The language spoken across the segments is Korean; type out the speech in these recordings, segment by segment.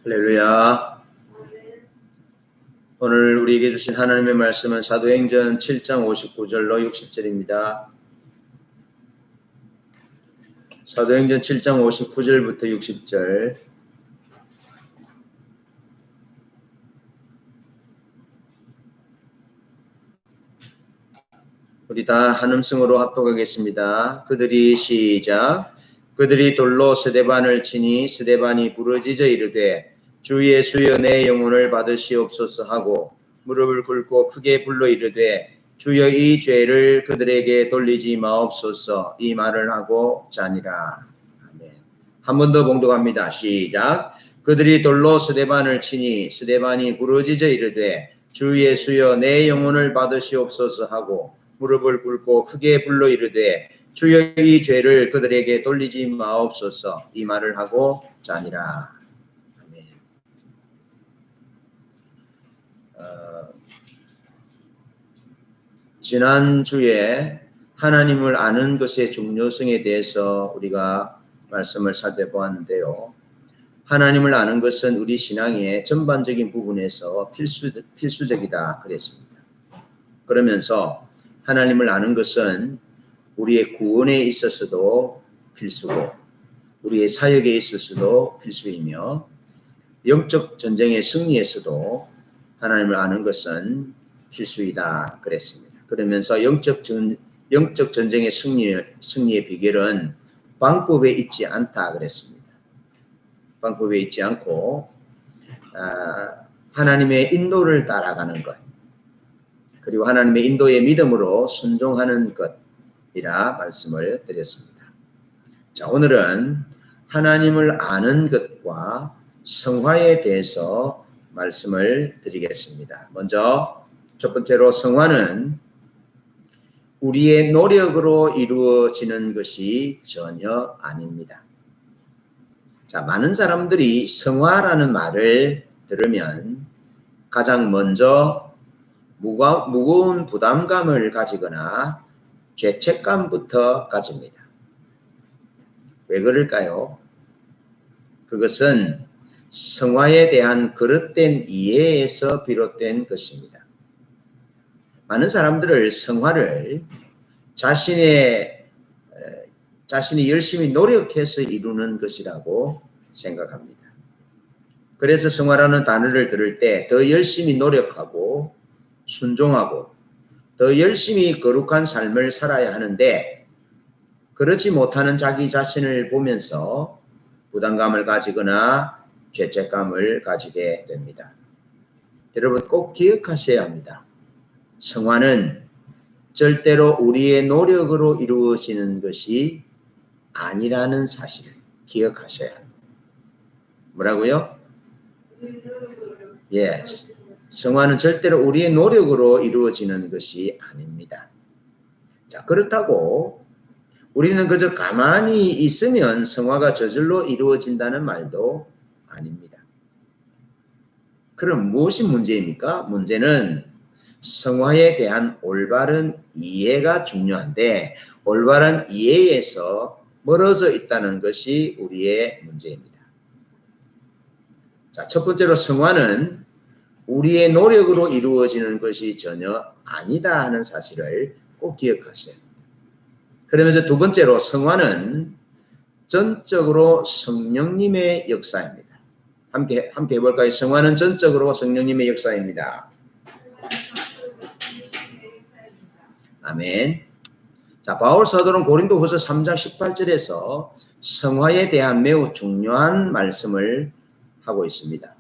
할렐루야. 오늘 우리에게 주신 하나님의 말씀은 사도행전 7장 59절로 60절입니다. 사도행전 7장 59절부터 60절. 우리 다 한음성으로 합독하겠습니다. 그들이 시작. 그들이 돌로 스데반을 치니 스데반이 부러지져 이르되 주 예수여 내 영혼을 받으시옵소서 하고 무릎을 꿇고 크게 불러 이르되 주여 이 죄를 그들에게 돌리지 마옵소서 이 말을 하고 자니라. 아멘. 한 번 더 봉독합니다. 시작. 그들이 돌로 스데반을 치니 스데반이 부러지져 이르되 주 예수여 내 영혼을 받으시옵소서 하고 무릎을 꿇고 크게 불러 이르되 주여 이 죄를 그들에게 돌리지 마옵소서 이 말을 하고 자니라. 아멘. 지난주에 하나님을 아는 것의 중요성에 대해서 우리가 말씀을 살펴보았는데요. 하나님을 아는 것은 우리 신앙의 전반적인 부분에서 필수적이다 그랬습니다. 그러면서 하나님을 아는 것은 우리의 구원에 있어서도 필수고 우리의 사역에 있어서도 필수이며 영적 전쟁의 승리에서도 하나님을 아는 것은 필수이다 그랬습니다. 그러면서 영적 전쟁의 승리의 비결은 방법에 있지 않다 그랬습니다. 방법에 있지 않고 하나님의 인도를 따라가는 것 그리고 하나님의 인도의 믿음으로 순종하는 것이라 말씀을 드렸습니다. 자, 오늘은 하나님을 아는 것과 성화에 대해서 말씀을 드리겠습니다. 먼저 첫 번째로 성화는 우리의 노력으로 이루어지는 것이 전혀 아닙니다. 자, 많은 사람들이 성화라는 말을 들으면 가장 먼저 무거운 부담감을 가지거나 죄책감부터 가집니다. 왜 그럴까요? 그것은 성화에 대한 그릇된 이해에서 비롯된 것입니다. 많은 사람들을 성화를 자신이 열심히 노력해서 이루는 것이라고 생각합니다. 그래서 성화라는 단어를 들을 때 더 열심히 노력하고 순종하고 더 열심히 거룩한 삶을 살아야 하는데 그렇지 못하는 자기 자신을 보면서 부담감을 가지거나 죄책감을 가지게 됩니다. 여러분 꼭 기억하셔야 합니다. 성화는 절대로 우리의 노력으로 이루어지는 것이 아니라는 사실을 기억하셔야 합니다. 뭐라고요? Yes. 성화는 절대로 우리의 노력으로 이루어지는 것이 아닙니다. 자, 그렇다고 우리는 그저 가만히 있으면 성화가 저절로 이루어진다는 말도 아닙니다. 그럼 무엇이 문제입니까? 문제는 성화에 대한 올바른 이해가 중요한데 올바른 이해에서 멀어져 있다는 것이 우리의 문제입니다. 자, 첫 번째로 성화는 우리의 노력으로 이루어지는 것이 전혀 아니다 하는 사실을 꼭 기억하셔야 합니다. 그러면서 두 번째로 성화는 전적으로 성령님의 역사입니다. 함께 해볼까요? 성화는 전적으로 성령님의 역사입니다. 아멘. 자, 바울 사도는 고린도후서 3장 18절에서 성화에 대한 매우 중요한 말씀을 하고 있습니다.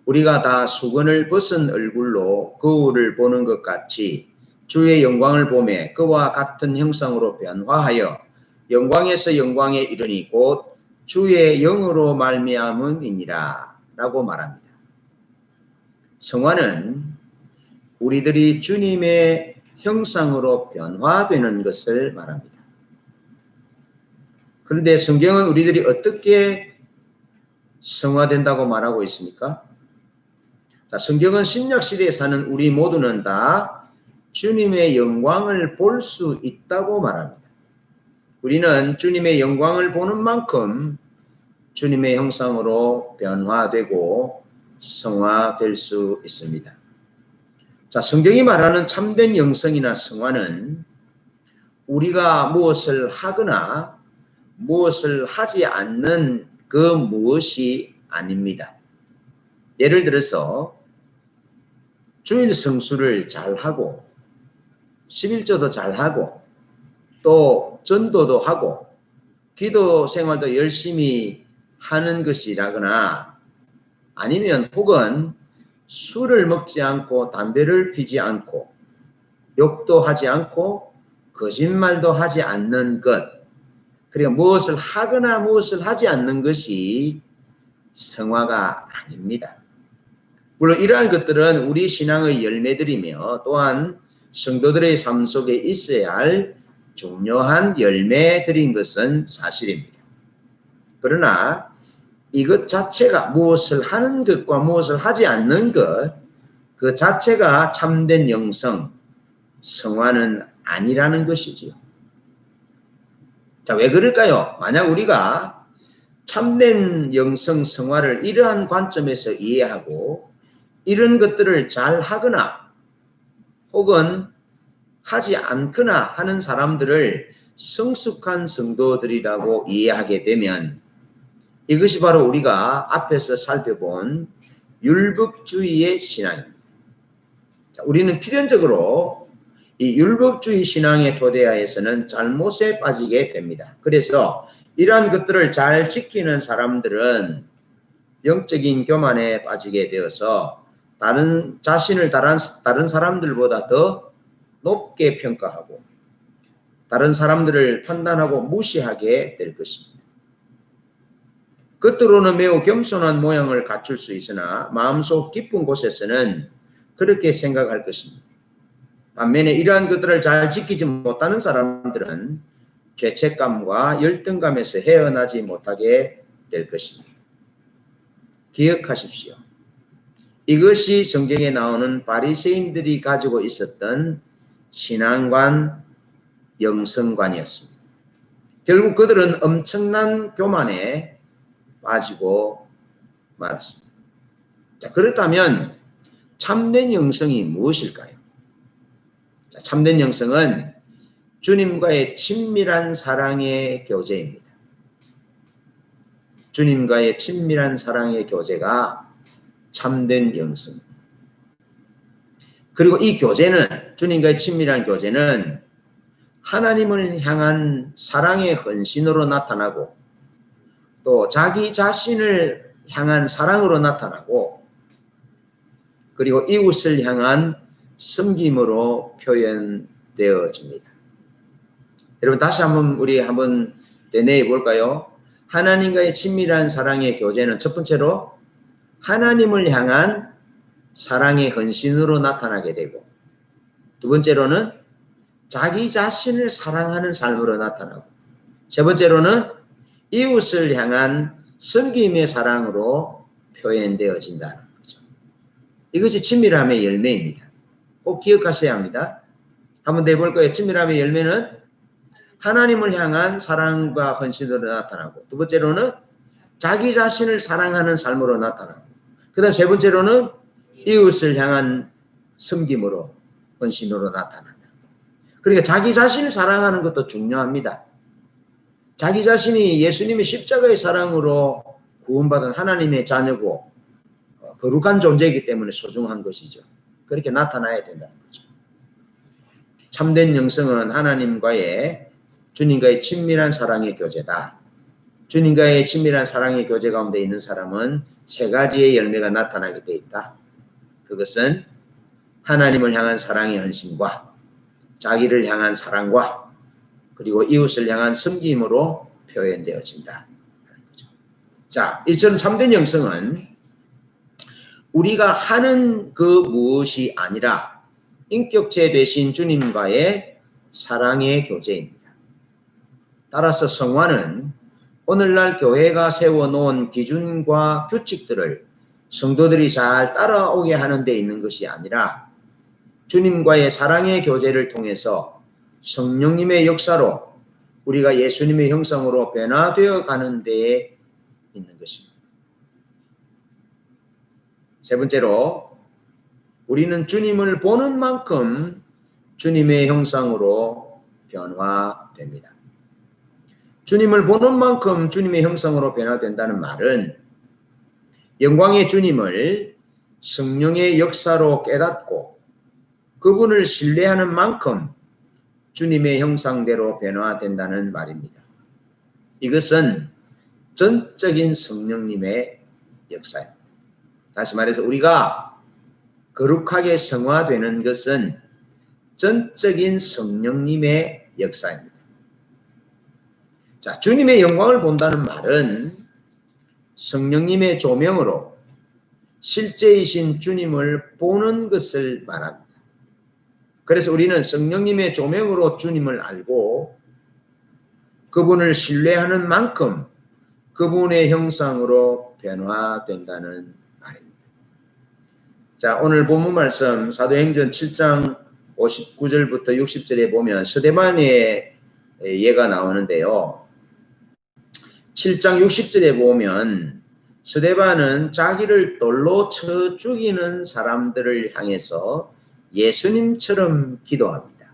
우리가 다 수건을 벗은 얼굴로 거울을 보는 것 같이 주의 영광을 보매 그와 같은 형상으로 변화하여 영광에서 영광에 이르니 곧 주의 영으로 말미암음이니라 라고 말합니다. 성화는 우리들이 주님의 형상으로 변화되는 것을 말합니다. 그런데 성경은 우리들이 어떻게 성화된다고 말하고 있습니까? 자, 성경은 신약시대에 사는 우리 모두는 다 주님의 영광을 볼 수 있다고 말합니다. 우리는 주님의 영광을 보는 만큼 주님의 형상으로 변화되고 성화될 수 있습니다. 자, 성경이 말하는 참된 영성이나 성화는 우리가 무엇을 하거나 무엇을 하지 않는 그 무엇이 아닙니다. 예를 들어서 주일 성수를 잘하고 11조도 잘하고 또 전도도 하고 기도 생활도 열심히 하는 것이라거나 아니면 혹은 술을 먹지 않고 담배를 피지 않고 욕도 하지 않고 거짓말도 하지 않는 것, 그러니까 무엇을 하거나 무엇을 하지 않는 것이 성화가 아닙니다. 물론 이러한 것들은 우리 신앙의 열매들이며 또한 성도들의 삶 속에 있어야 할 중요한 열매들인 것은 사실입니다. 그러나 이것 자체가 무엇을 하는 것과 무엇을 하지 않는 것, 그 자체가 참된 영성, 성화는 아니라는 것이지요. 자, 왜 그럴까요? 만약 우리가 참된 영성 성화를 이러한 관점에서 이해하고 이런 것들을 잘 하거나 혹은 하지 않거나 하는 사람들을 성숙한 성도들이라고 이해하게 되면 이것이 바로 우리가 앞에서 살펴본 율법주의의 신앙입니다. 자, 우리는 필연적으로 이 율법주의 신앙의 토대하에서는 잘못에 빠지게 됩니다. 그래서 이러한 것들을 잘 지키는 사람들은 영적인 교만에 빠지게 되어서 자신을 다른 사람들보다 더 높게 평가하고 다른 사람들을 판단하고 무시하게 될 것입니다. 겉으로는 매우 겸손한 모양을 갖출 수 있으나 마음속 깊은 곳에서는 그렇게 생각할 것입니다. 반면에 이러한 것들을 잘 지키지 못하는 사람들은 죄책감과 열등감에서 헤어나지 못하게 될 것입니다. 기억하십시오. 이것이 성경에 나오는 바리새인들이 가지고 있었던 신앙관, 영성관이었습니다. 결국 그들은 엄청난 교만에 빠지고 말았습니다. 자, 그렇다면 참된 영성이 무엇일까요? 자, 참된 영성은 주님과의 친밀한 사랑의 교제입니다. 주님과의 친밀한 사랑의 교제가 참된 영성입니다. 그리고 이 교제는, 주님과의 친밀한 교제는 하나님을 향한 사랑의 헌신으로 나타나고 또 자기 자신을 향한 사랑으로 나타나고 그리고 이웃을 향한 섬김으로 표현되어집니다. 여러분 다시 우리 한번 되뇌어 볼까요? 하나님과의 친밀한 사랑의 교제는 첫 번째로 하나님을 향한 사랑의 헌신으로 나타나게 되고 두 번째로는 자기 자신을 사랑하는 삶으로 나타나고 세 번째로는 이웃을 향한 섬김의 사랑으로 표현되어진다는 거죠. 이것이 친밀함의 열매입니다. 꼭 기억하셔야 합니다. 한번 더 해볼까요? 친밀함의 열매는 하나님을 향한 사랑과 헌신으로 나타나고 두 번째로는 자기 자신을 사랑하는 삶으로 나타나고 그 다음 세 번째로는 이웃을 향한 섬김으로 헌신으로 나타난다. 그러니까 자기 자신을 사랑하는 것도 중요합니다. 자기 자신이 예수님의 십자가의 사랑으로 구원받은 하나님의 자녀고 거룩한 존재이기 때문에 소중한 것이죠. 그렇게 나타나야 된다는 거죠. 참된 영성은 주님과의 친밀한 사랑의 교제다. 주님과의 친밀한 사랑의 교제 가운데 있는 사람은 세 가지의 열매가 나타나게 돼 있다. 그것은 하나님을 향한 사랑의 헌신과 자기를 향한 사랑과 그리고 이웃을 향한 섬김으로 표현되어진다. 자, 이처럼 참된 영성은 우리가 하는 그 무엇이 아니라 인격체 되신 주님과의 사랑의 교제입니다. 따라서 성화는 오늘날 교회가 세워놓은 기준과 규칙들을 성도들이 잘 따라오게 하는 데 있는 것이 아니라 주님과의 사랑의 교제를 통해서 성령님의 역사로 우리가 예수님의 형상으로 변화되어 가는 데에 있는 것입니다. 세 번째로 우리는 주님을 보는 만큼 주님의 형상으로 변화됩니다. 주님을 보는 만큼 주님의 형상으로 변화된다는 말은 영광의 주님을 성령의 역사로 깨닫고 그분을 신뢰하는 만큼 주님의 형상대로 변화된다는 말입니다. 이것은 전적인 성령님의 역사입니다. 다시 말해서 우리가 거룩하게 성화되는 것은 전적인 성령님의 역사입니다. 자, 주님의 영광을 본다는 말은 성령님의 조명으로 실제이신 주님을 보는 것을 말합니다. 그래서 우리는 성령님의 조명으로 주님을 알고 그분을 신뢰하는 만큼 그분의 형상으로 변화된다는 말입니다. 자, 오늘 본문 말씀 사도행전 7장 59절부터 60절에 보면 스데반의 예가 나오는데요. 7장 60절에 보면 스데반은 자기를 돌로 쳐 죽이는 사람들을 향해서 예수님처럼 기도합니다.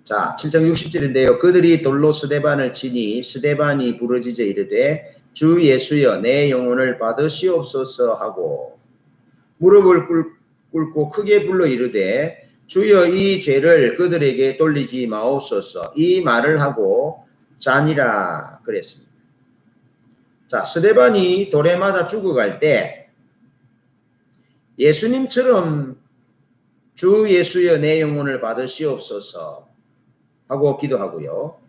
자, 7장 60절인데요. 그들이 돌로 스데반을 치니 스데반이 부르짖어 이르되 주 예수여 내 영혼을 받으시옵소서 하고 무릎을 꿇고 크게 불러 이르되 주여 이 죄를 그들에게 돌리지 마옵소서. 이 말을 하고 자니라 그랬습니다. 자, 스데반이 돌에 맞아 죽어갈 때 예수님처럼 주 예수여 내 영혼을 받으시옵소서 하고 기도하고요.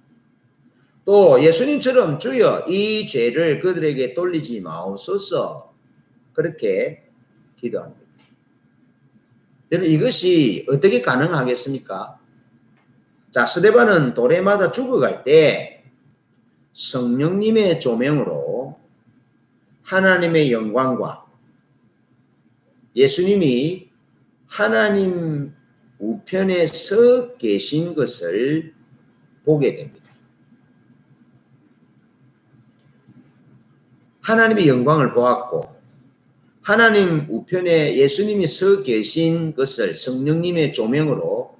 또 예수님처럼 주여 이 죄를 그들에게 돌리지 마옵소서 그렇게 기도합니다. 여러분 이것이 어떻게 가능하겠습니까? 자, 스데반은 돌에 맞아 죽어갈 때 성령님의 조명으로 하나님의 영광과 예수님이 하나님 우편에 서 계신 것을 보게 됩니다. 하나님의 영광을 보았고 하나님 우편에 예수님이 서 계신 것을 성령님의 조명으로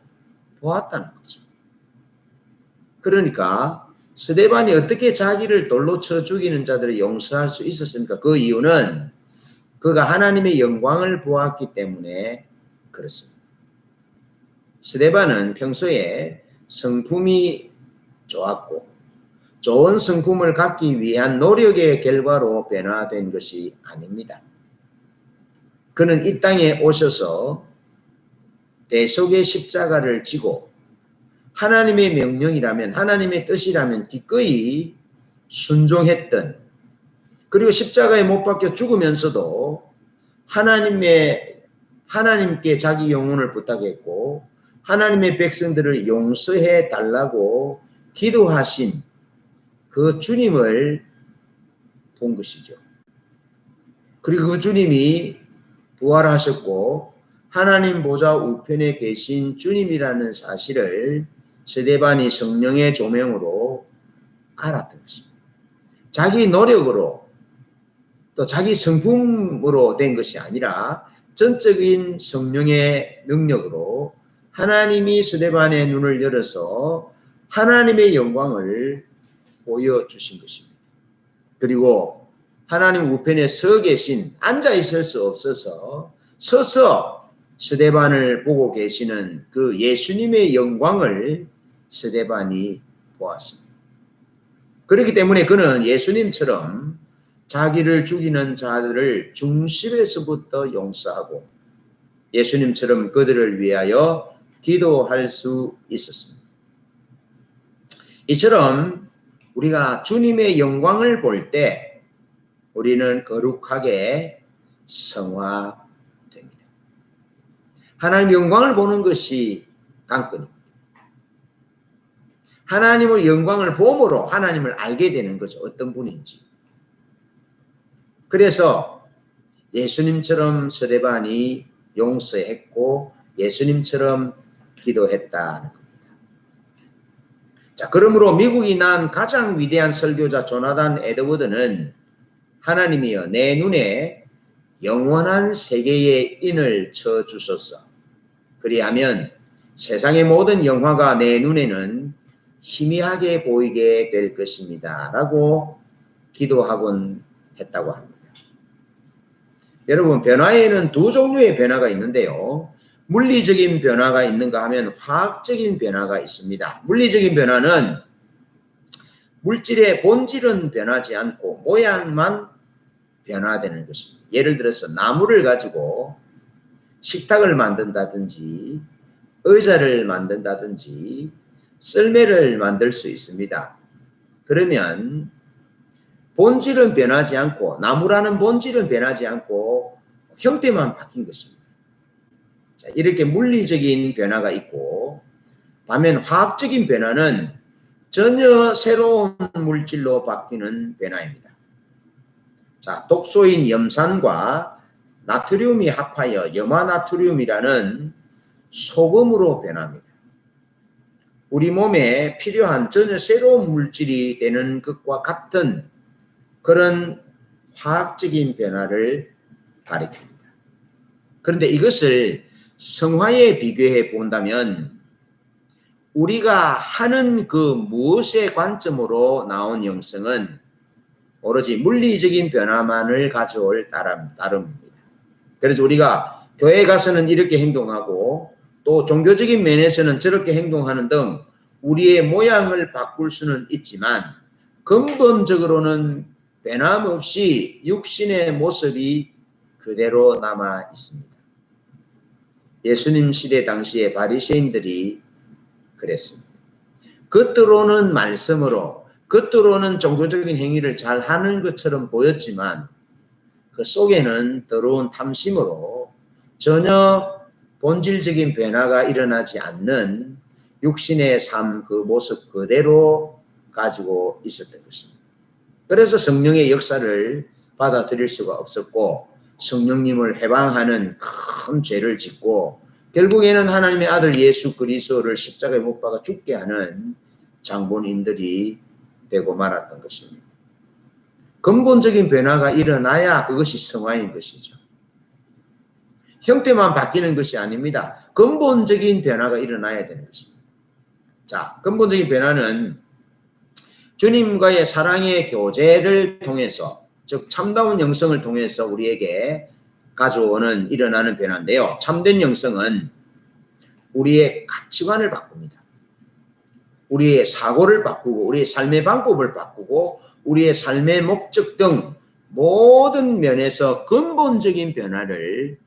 보았다는 거죠. 그러니까 스데반이 어떻게 자기를 돌로 쳐 죽이는 자들을 용서할 수 있었습니까? 그 이유는 그가 하나님의 영광을 보았기 때문에 그렇습니다. 스데반은 평소에 성품이 좋았고 좋은 성품을 갖기 위한 노력의 결과로 변화된 것이 아닙니다. 그는 이 땅에 오셔서 대속의 십자가를 지고 하나님의 명령이라면 하나님의 뜻이라면 기꺼이 순종했던 그리고 십자가에 못 박혀 죽으면서도 하나님께 자기 영혼을 부탁했고 하나님의 백성들을 용서해 달라고 기도하신 그 주님을 본 것이죠. 그리고 그 주님이 부활하셨고 하나님 보좌 우편에 계신 주님이라는 사실을 스데반이 성령의 조명으로 알았던 것입니다. 자기 노력으로 또 자기 성품으로 된 것이 아니라 전적인 성령의 능력으로 하나님이 스데반의 눈을 열어서 하나님의 영광을 보여주신 것입니다. 그리고 하나님 우편에 서 계신 앉아 있을 수 없어서 서서 스데반을 보고 계시는 그 예수님의 영광을 스데반이 보았습니다. 그렇기 때문에 그는 예수님처럼 자기를 죽이는 자들을 중심에서부터 용서하고 예수님처럼 그들을 위하여 기도할 수 있었습니다. 이처럼 우리가 주님의 영광을 볼 때 우리는 거룩하게 성화됩니다. 하나님 영광을 보는 것이 관건입니다. 하나님의 영광을 봄으로 하나님을 알게 되는 거죠. 어떤 분인지. 그래서 예수님처럼 스데반이 용서했고 예수님처럼 기도했다는 겁니다. 자, 그러므로 미국이 난 가장 위대한 설교자 조나단 에드워드는 하나님이여 내 눈에 영원한 세계의 인을 쳐 주소서. 그리하면 세상의 모든 영화가 내 눈에는 희미하게 보이게 될 것입니다. 라고 기도하곤 했다고 합니다. 여러분, 변화에는 두 종류의 변화가 있는데요. 물리적인 변화가 있는가 하면 화학적인 변화가 있습니다. 물리적인 변화는 물질의 본질은 변하지 않고 모양만 변화되는 것입니다. 예를 들어서 나무를 가지고 식탁을 만든다든지 의자를 만든다든지 썰매를 만들 수 있습니다. 그러면 본질은 변하지 않고 나무라는 본질은 변하지 않고 형태만 바뀐 것입니다. 자, 이렇게 물리적인 변화가 있고 반면 화학적인 변화는 전혀 새로운 물질로 바뀌는 변화입니다. 자, 독소인 염산과 나트륨이 합하여 염화나트륨이라는 소금으로 변합니다. 우리 몸에 필요한 전혀 새로운 물질이 되는 것과 같은 그런 화학적인 변화를 가리킵니다. 그런데 이것을 성화에 비교해 본다면 우리가 하는 그 무엇의 관점으로 나온 영성은 오로지 물리적인 변화만을 가져올 따름입니다. 그래서 우리가 교회에 가서는 이렇게 행동하고 또 종교적인 면에서는 저렇게 행동하는 등 우리의 모양을 바꿀 수는 있지만 근본적으로는 변함없이 육신의 모습이 그대로 남아 있습니다. 예수님 시대 당시에 바리새인들이 그랬습니다. 겉으로는 말씀으로 겉으로는 종교적인 행위를 잘 하는 것처럼 보였지만 그 속에는 더러운 탐심으로 전혀 본질적인 변화가 일어나지 않는 육신의 삶 그 모습 그대로 가지고 있었던 것입니다. 그래서 성령의 역사를 받아들일 수가 없었고 성령님을 해방하는 큰 죄를 짓고 결국에는 하나님의 아들 예수 그리스도를 십자가에 못 박아 죽게 하는 장본인들이 되고 말았던 것입니다. 근본적인 변화가 일어나야 그것이 성화인 것이죠. 형태만 바뀌는 것이 아닙니다. 근본적인 변화가 일어나야 되는 것입니다. 자, 근본적인 변화는 주님과의 사랑의 교제를 통해서 즉 참다운 영성을 통해서 우리에게 가져오는 일어나는 변화인데요. 참된 영성은 우리의 가치관을 바꿉니다. 우리의 사고를 바꾸고 우리의 삶의 방법을 바꾸고 우리의 삶의 목적 등 모든 면에서 근본적인 변화를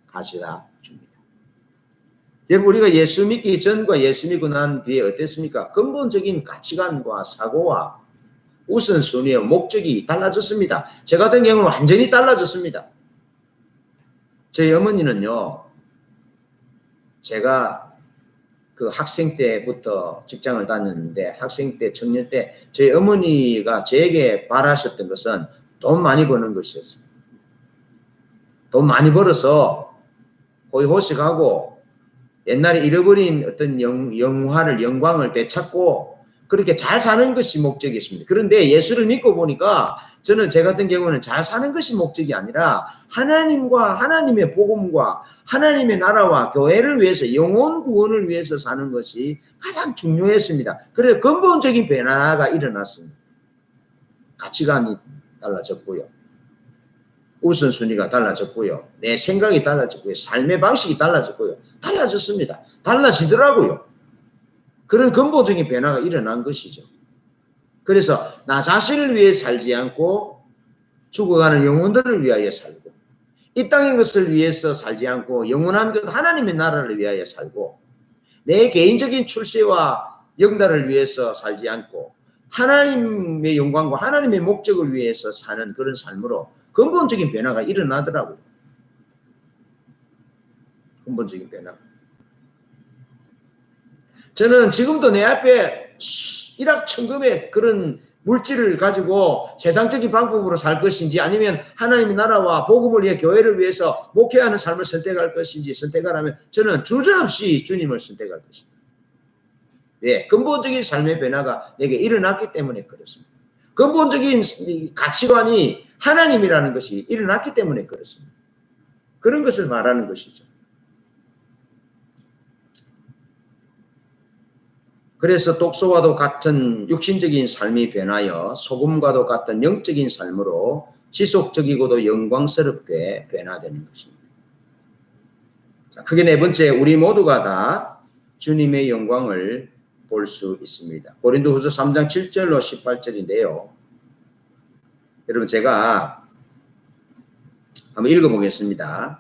가져다 줍니다. 여러분 우리가 예수 믿기 전과 예수 믿고 난 뒤에 어땠습니까? 근본적인 가치관과 사고와 우선순위와 목적이 달라졌습니다. 저 같은 경우는 완전히 달라졌습니다. 저희 어머니는요. 제가 그 학생 때부터 직장을 다녔는데 학생 때 청년 때 저희 어머니가 저에게 바라셨던 것은 돈 많이 버는 것이었습니다. 돈 많이 벌어서 호의호식하고 옛날에 잃어버린 어떤 영광을 되찾고 그렇게 잘 사는 것이 목적이었습니다. 그런데 예수를 믿고 보니까 저는 제 같은 경우는 잘 사는 것이 목적이 아니라 하나님과 하나님의 복음과 하나님의 나라와 교회를 위해서 영혼 구원을 위해서 사는 것이 가장 중요했습니다. 그래서 근본적인 변화가 일어났습니다. 가치관이 달라졌고요. 우선순위가 달라졌고요. 내 생각이 달라졌고요. 삶의 방식이 달라졌고요. 달라졌습니다. 달라지더라고요. 그런 근본적인 변화가 일어난 것이죠. 그래서 나 자신을 위해 살지 않고 죽어가는 영혼들을 위하여 살고 이 땅의 것을 위해서 살지 않고 영원한 것 하나님의 나라를 위하여 살고 내 개인적인 출세와 영달을 위해서 살지 않고 하나님의 영광과 하나님의 목적을 위해서 사는 그런 삶으로 근본적인 변화가 일어나더라고요. 근본적인 변화. 저는 지금도 내 앞에 일확천금의 그런 물질을 가지고 세상적인 방법으로 살 것인지 아니면 하나님의 나라와 복음을 위해 교회를 위해서 목회하는 삶을 선택할 것인지 선택하라면 저는 주저없이 주님을 선택할 것입니다. 왜? 근본적인 삶의 변화가 내게 일어났기 때문에 그렇습니다. 근본적인 가치관이 하나님이라는 것이 일어났기 때문에 그렇습니다. 그런 것을 말하는 것이죠. 그래서 독소와도 같은 육신적인 삶이 변하여 소금과도 같은 영적인 삶으로 지속적이고도 영광스럽게 변화되는 것입니다. 자, 크게 네 번째, 우리 모두가 다 주님의 영광을 볼 수 있습니다. 고린도후서 3장 7절로 18절인데요. 여러분 제가 한번 읽어보겠습니다.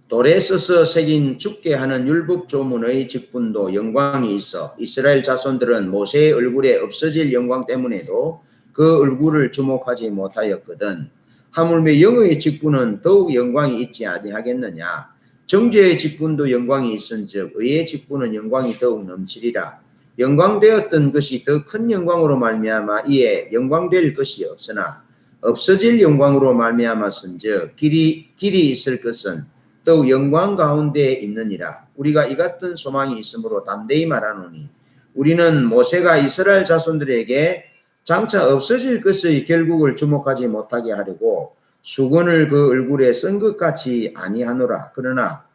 돌에 써서 새긴 죽게 하는 율법 조문의 직분도 영광이 있어 이스라엘 자손들은 모세의 얼굴에 없어질 영광 때문에도 그 얼굴을 주목하지 못하였거든. 하물며 영의 직분은 더욱 영광이 있지 아니하겠느냐. 정죄의 직분도 영광이 있은즉 의의 직분은 영광이 더욱 넘치리라. 영광되었던 것이 더 큰 영광으로 말미암아 이에 영광될 것이 없으나 없어질 영광으로 말미암았은즉 길이 있을 것은 더욱 영광 가운데 있느니라. 우리가 이 같은 소망이 있으므로 담대히 말하노니 우리는 모세가 이스라엘 자손들에게 장차 없어질 것의 결국을 주목하지 못하게 하려고 수건을 그 얼굴에 쓴 것 같이 아니하노라. 그러나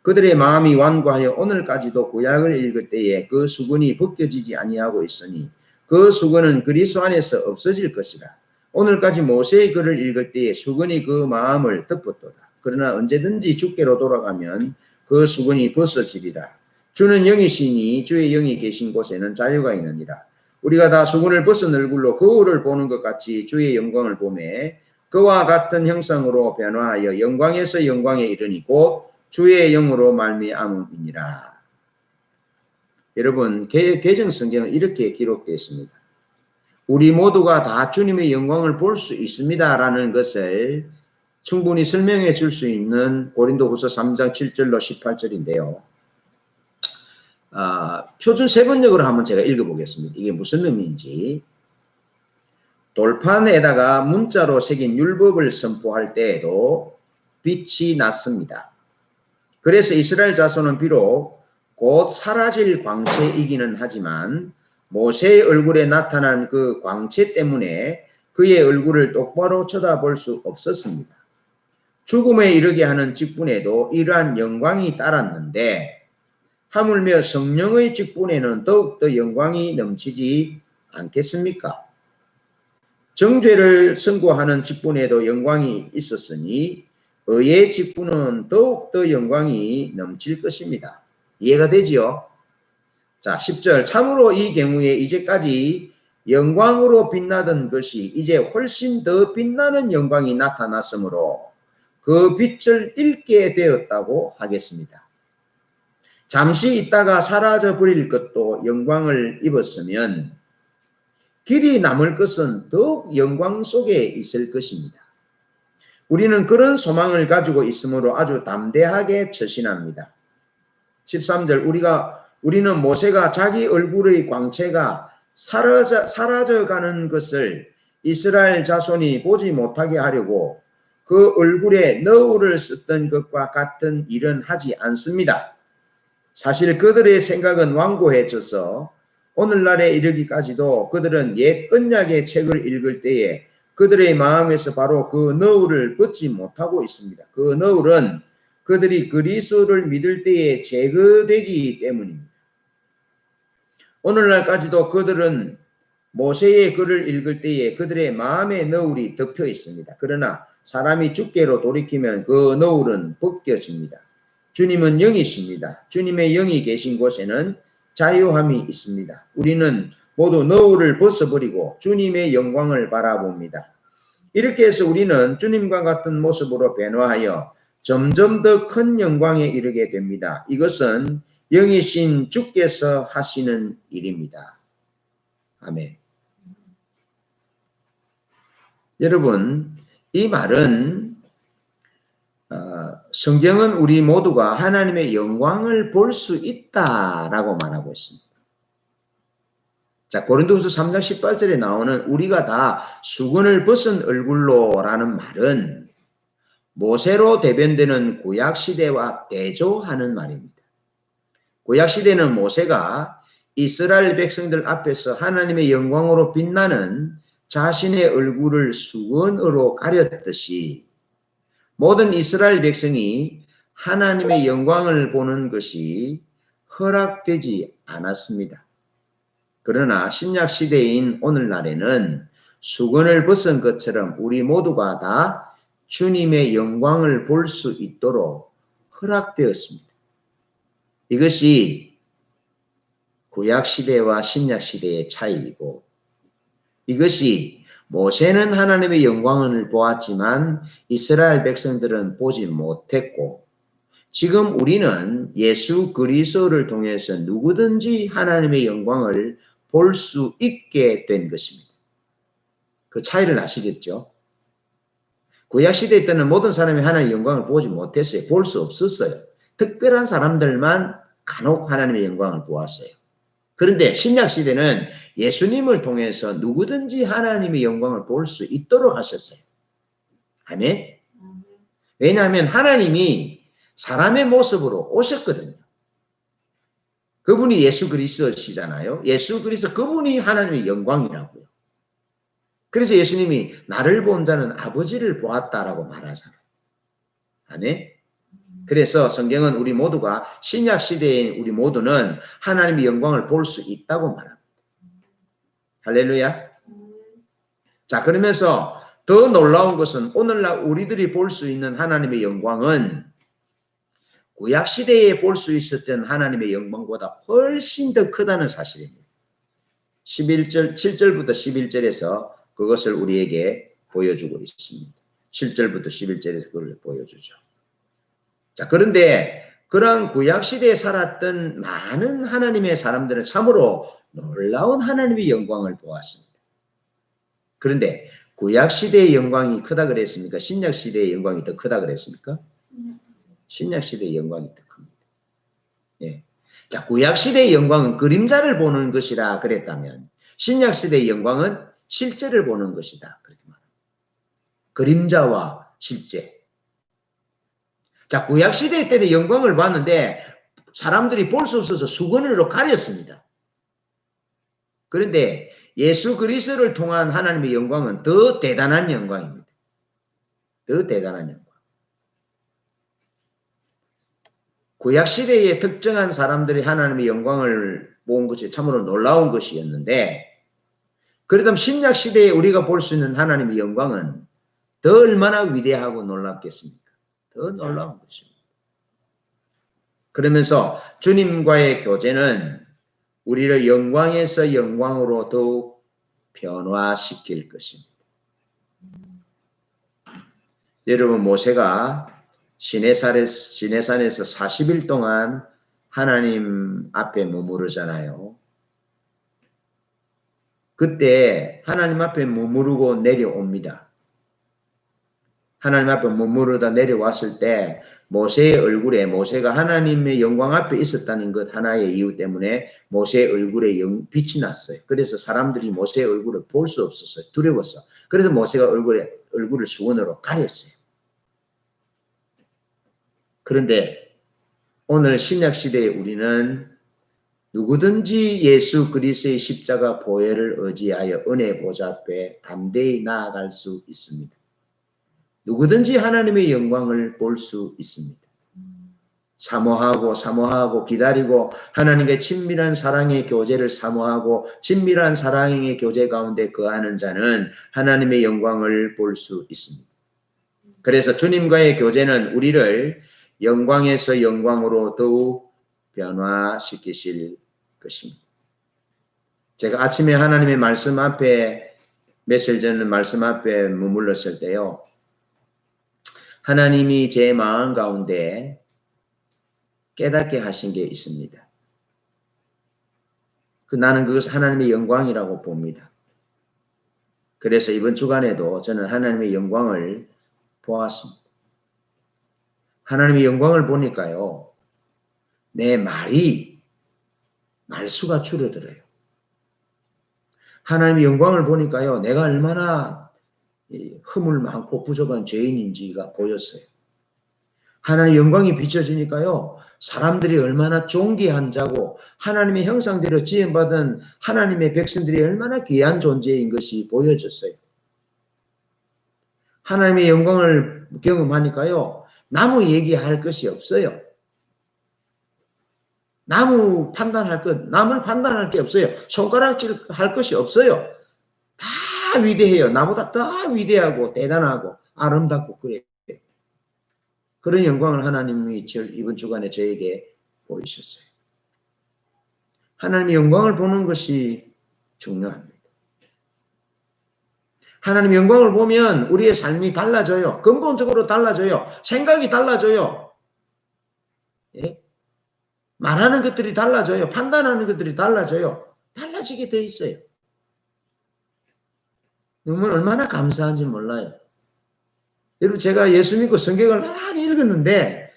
그들의 마음이 완고하여 오늘까지도 구약을 읽을 때에 그 수건이 벗겨지지 아니하고 있으니 그 수건은 그리스도 안에서 없어질 것이라. 오늘까지 모세의 글을 읽을 때에 수건이 그 마음을 덮었도다. 그러나 언제든지 주께로 돌아가면 그 수건이 벗어지리라. 주는 영이시니 주의 영이 계신 곳에는 자유가 있느니라. 우리가 다 수건을 벗은 얼굴로 거울을 보는 것 같이 주의 영광을 보매 그와 같은 형상으로 변화하여 영광에서 영광에 이르니 곧 주의 영으로 말미암음이니라. 여러분 개정 성경은 이렇게 기록되어 있습니다. 우리 모두가 다 주님의 영광을 볼 수 있습니다라는 것을 충분히 설명해 줄 수 있는 고린도후서 3장 7절로 18절인데요. 표준 세번역으로 한번 제가 읽어보겠습니다. 이게 무슨 의미인지. 돌판에다가 문자로 새긴 율법을 선포할 때에도 빛이 났습니다. 그래서 이스라엘 자손은 비록 곧 사라질 광채이기는 하지만 모세의 얼굴에 나타난 그 광채 때문에 그의 얼굴을 똑바로 쳐다볼 수 없었습니다. 죽음에 이르게 하는 직분에도 이러한 영광이 따랐는데 하물며 성령의 직분에는 더욱더 영광이 넘치지 않겠습니까? 정죄를 선고하는 직분에도 영광이 있었으니 의의 직분은 더욱더 영광이 넘칠 것입니다. 이해가 되지요? 자, 10절 참으로 이 경우에 이제까지 영광으로 빛나던 것이 이제 훨씬 더 빛나는 영광이 나타났으므로 그 빛을 잃게 되었다고 하겠습니다. 잠시 있다가 사라져 버릴 것도 영광을 입었으면 길이 남을 것은 더욱 영광 속에 있을 것입니다. 우리는 그런 소망을 가지고 있으므로 아주 담대하게 처신합니다. 13절 우리는 모세가 자기 얼굴의 광채가 사라져가는 것을 이스라엘 자손이 보지 못하게 하려고 그 얼굴에 너울을 썼던 것과 같은 일은 하지 않습니다. 사실 그들의 생각은 완고해져서 오늘날에 이르기까지도 그들은 옛 언약의 책을 읽을 때에 그들의 마음에서 바로 그 너울을 벗지 못하고 있습니다. 그 너울은 그들이 그리스도를 믿을 때에 제거되기 때문입니다. 오늘날까지도 그들은 모세의 글을 읽을 때에 그들의 마음의 너울이 덮여 있습니다. 그러나 사람이 주께로 돌이키면 그 너울은 벗겨집니다. 주님은 영이십니다. 주님의 영이 계신 곳에는 자유함이 있습니다. 우리는 모두 너울을 벗어버리고 주님의 영광을 바라봅니다. 이렇게 해서 우리는 주님과 같은 모습으로 변화하여 점점 더 큰 영광에 이르게 됩니다. 이것은 영이신 주께서 하시는 일입니다. 아멘. 여러분, 이 말은 성경은 우리 모두가 하나님의 영광을 볼 수 있다라고 말하고 있습니다. 자, 고린도후서 3장 18절에 나오는 우리가 다 수건을 벗은 얼굴로라는 말은 모세로 대변되는 구약 시대와 대조하는 말입니다. 구약 시대는 모세가 이스라엘 백성들 앞에서 하나님의 영광으로 빛나는 자신의 얼굴을 수건으로 가렸듯이 모든 이스라엘 백성이 하나님의 영광을 보는 것이 허락되지 않았습니다. 그러나 신약 시대인 오늘날에는 수건을 벗은 것처럼 우리 모두가 다 주님의 영광을 볼 수 있도록 허락되었습니다. 이것이 구약 시대와 신약 시대의 차이이고, 이것이 모세는 하나님의 영광을 보았지만 이스라엘 백성들은 보지 못했고, 지금 우리는 예수 그리스도를 통해서 누구든지 하나님의 영광을 볼 수 있게 된 것입니다. 그 차이를 아시겠죠? 구약 시대 때는 모든 사람이 하나님의 영광을 보지 못했어요. 볼 수 없었어요. 특별한 사람들만 간혹 하나님의 영광을 보았어요. 그런데 신약 시대는 예수님을 통해서 누구든지 하나님의 영광을 볼 수 있도록 하셨어요. 아멘. 왜냐하면 하나님이 사람의 모습으로 오셨거든요. 그분이 예수 그리스도시잖아요. 예수 그리스도 그분이 하나님의 영광이라고요. 그래서 예수님이 나를 본 자는 아버지를 보았다라고 말하잖아요. 아멘. 그래서 성경은 우리 모두가 신약 시대인 우리 모두는 하나님의 영광을 볼 수 있다고 말합니다. 할렐루야. 자, 그러면서 더 놀라운 것은 오늘날 우리들이 볼 수 있는 하나님의 영광은 구약 시대에 볼 수 있었던 하나님의 영광보다 훨씬 더 크다는 사실입니다. 7절부터 11절에서 그것을 우리에게 보여주고 있습니다. 7절부터 11절에서 그걸 보여주죠. 자, 그런데 그런 구약 시대에 살았던 많은 하나님의 사람들은 참으로 놀라운 하나님의 영광을 보았습니다. 그런데 구약 시대의 영광이 크다 그랬습니까? 신약 시대의 영광이 더 크다 그랬습니까? 신약 시대의 영광이 더 큽니다. 예. 자, 구약 시대의 영광은 그림자를 보는 것이라 그랬다면 신약 시대의 영광은 실제를 보는 것이다. 그렇게 말합니다. 그림자와 실제. 자, 구약 시대 때는 영광을 봤는데 사람들이 볼 수 없어서 수건으로 가렸습니다. 그런데 예수 그리스도를 통한 하나님의 영광은 더 대단한 영광입니다. 더 대단한 영광. 구약 시대에 특정한 사람들이 하나님의 영광을 본 것이 참으로 놀라운 것이었는데, 그러다 신약 시대에 우리가 볼 수 있는 하나님의 영광은 더 얼마나 위대하고 놀랍겠습니까? 더 놀라운 것입니다. 그러면서 주님과의 교제는 우리를 영광에서 영광으로 더욱 변화시킬 것입니다. 여러분, 모세가 시내산에서 40일 동안 하나님 앞에 머무르잖아요. 그때 하나님 앞에 머무르고 내려옵니다. 하나님 앞에 머무르다 내려왔을 때 모세의 얼굴에, 모세가 하나님의 영광 앞에 있었다는 것 하나의 이유 때문에 모세의 얼굴에 빛이 났어요. 그래서 사람들이 모세의 얼굴을 볼 수 없었어요. 두려웠어. 그래서 모세가 얼굴을 수건으로 가렸어요. 그런데 오늘 신약 시대에 우리는 누구든지 예수 그리스도의 십자가 보혈을 의지하여 은혜 보좌 앞에 담대히 나아갈 수 있습니다. 누구든지 하나님의 영광을 볼 수 있습니다. 사모하고 기다리고 하나님의 친밀한 사랑의 교제를 사모하고 친밀한 사랑의 교제 가운데 거하는 자는 하나님의 영광을 볼 수 있습니다. 그래서 주님과의 교제는 우리를 영광에서 영광으로 더욱 변화시키실 것입니다. 제가 아침에 하나님의 말씀 앞에 며칠 전 말씀 앞에 머물렀을 때요. 하나님이 제 마음 가운데 깨닫게 하신 게 있습니다. 나는 그것을 하나님의 영광이라고 봅니다. 그래서 이번 주간에도 저는 하나님의 영광을 보았습니다. 하나님의 영광을 보니까요. 내 말수가 줄어들어요. 하나님의 영광을 보니까요. 내가 얼마나 허물 많고 부족한 죄인인지가 보였어요. 하나님의 영광이 비춰지니까요. 사람들이 얼마나 존귀한 자고 하나님의 형상대로 지음받은 하나님의 백성들이 얼마나 귀한 존재인 것이 보여졌어요. 하나님의 영광을 경험하니까요. 나무 얘기할 것이 없어요. 남을 판단할 게 없어요. 손가락질 할 것이 없어요. 다 위대해요. 나보다 더 위대하고 대단하고 아름답고 그래요. 그런 영광을 하나님이 이번 주간에 저에게 보이셨어요. 하나님의 영광을 보는 것이 중요합니다. 하나님의 영광을 보면 우리의 삶이 달라져요. 근본적으로 달라져요. 생각이 달라져요. 예? 말하는 것들이 달라져요. 판단하는 것들이 달라져요. 달라지게 돼 있어요. 여러분 얼마나 감사한지 몰라요. 여러분 제가 예수 믿고 성경을 많이 읽었는데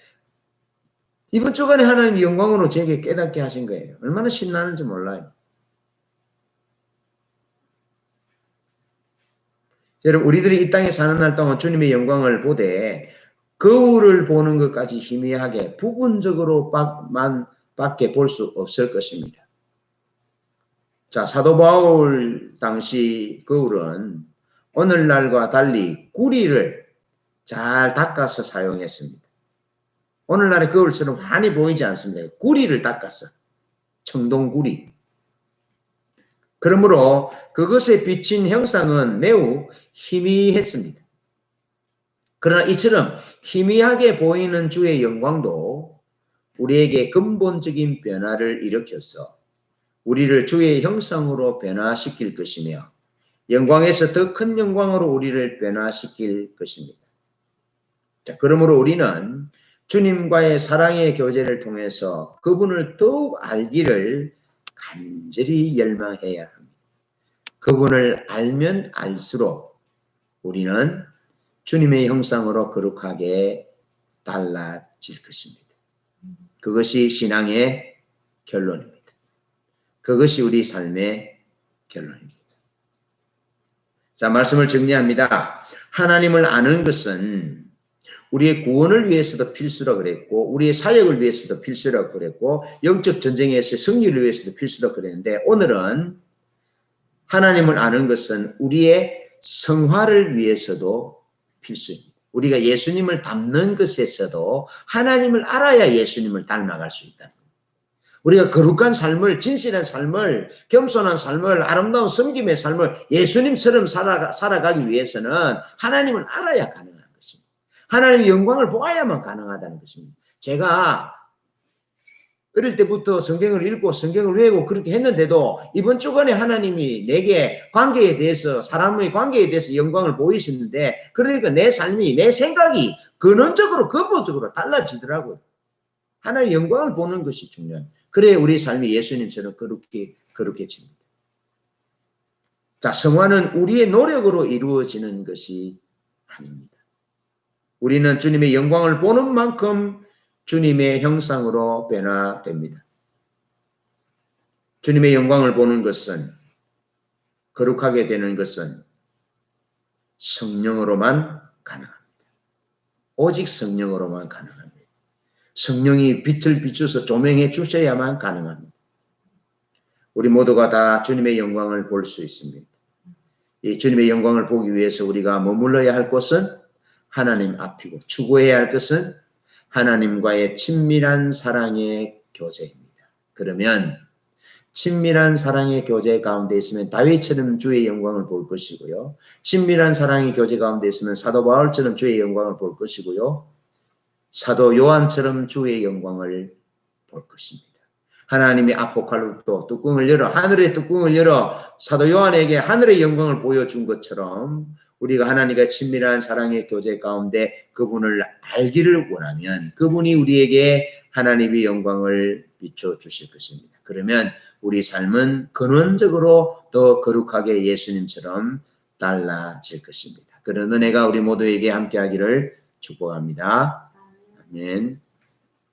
이번 주간에 하나님의 영광으로 제게 깨닫게 하신 거예요. 얼마나 신나는지 몰라요. 여러분 우리들이 이 땅에 사는 날 동안 주님의 영광을 보되 거울을 보는 것까지 희미하게 부분적으로만 밖에 볼 수 없을 것입니다. 자, 사도 바울 당시 거울은 오늘날과 달리 구리를 잘 닦아서 사용했습니다. 오늘날의 거울처럼 환히 보이지 않습니다. 구리를 닦았어. 청동구리. 그러므로 그것에 비친 형상은 매우 희미했습니다. 그러나 이처럼 희미하게 보이는 주의 영광도 우리에게 근본적인 변화를 일으켜서 우리를 주의 형상으로 변화시킬 것이며 영광에서 더 큰 영광으로 우리를 변화시킬 것입니다. 자, 그러므로 우리는 주님과의 사랑의 교제를 통해서 그분을 더욱 알기를 간절히 열망해야 합니다. 그분을 알면 알수록 우리는 주님의 형상으로 거룩하게 달라질 것입니다. 그것이 신앙의 결론입니다. 그것이 우리 삶의 결론입니다. 자, 말씀을 정리합니다. 하나님을 아는 것은 우리의 구원을 위해서도 필수라고 그랬고 우리의 사역을 위해서도 필수라고 그랬고 영적 전쟁에서 승리를 위해서도 필수라고 그랬는데 오늘은 하나님을 아는 것은 우리의 성화를 위해서도 필수입니다. 우리가 예수님을 닮는 것에서도 하나님을 알아야 예수님을 닮아갈 수 있다. 우리가 거룩한 삶을, 진실한 삶을, 겸손한 삶을, 아름다운 섬김의 삶을 예수님처럼 살아가기 위해서는 하나님을 알아야 가능한 것입니다. 하나님의 영광을 보아야만 가능하다는 것입니다. 제가 어릴 때부터 성경을 읽고 성경을 외우고 그렇게 했는데도 이번 주간에 하나님이 내게 관계에 대해서 사람의 관계에 대해서 영광을 보이시는데 그러니까 내 삶이 내 생각이 근원적으로 근본적으로 달라지더라고요. 하나님의 영광을 보는 것이 중요합니다. 그래 우리 삶이 예수님처럼 거룩해집니다. 자, 성화는 우리의 노력으로 이루어지는 것이 아닙니다. 우리는 주님의 영광을 보는 만큼 주님의 형상으로 변화됩니다. 주님의 영광을 보는 것은 거룩하게 되는 것은 성령으로만 가능합니다. 오직 성령으로만 가능합니다. 성령이 빛을 비춰서 조명해 주셔야만 가능합니다. 우리 모두가 다 주님의 영광을 볼 수 있습니다. 이 주님의 영광을 보기 위해서 우리가 머물러야 할 곳은 하나님 앞이고 추구해야 할 것은 하나님과의 친밀한 사랑의 교제입니다. 그러면 친밀한 사랑의 교제 가운데 있으면 다윗처럼 주의 영광을 볼 것이고요. 친밀한 사랑의 교제 가운데 있으면 사도 바울처럼 주의 영광을 볼 것이고요. 사도 요한처럼 주의 영광을 볼 것입니다. 하나님이 아포칼립토 뚜껑을 열어 하늘의 뚜껑을 열어 사도 요한에게 하늘의 영광을 보여준 것처럼 우리가 하나님과 친밀한 사랑의 교제 가운데 그분을 알기를 원하면 그분이 우리에게 하나님의 영광을 비춰주실 것입니다. 그러면 우리 삶은 근원적으로 더 거룩하게 예수님처럼 달라질 것입니다. 그런 은혜가 우리 모두에게 함께하기를 축복합니다. 아멘.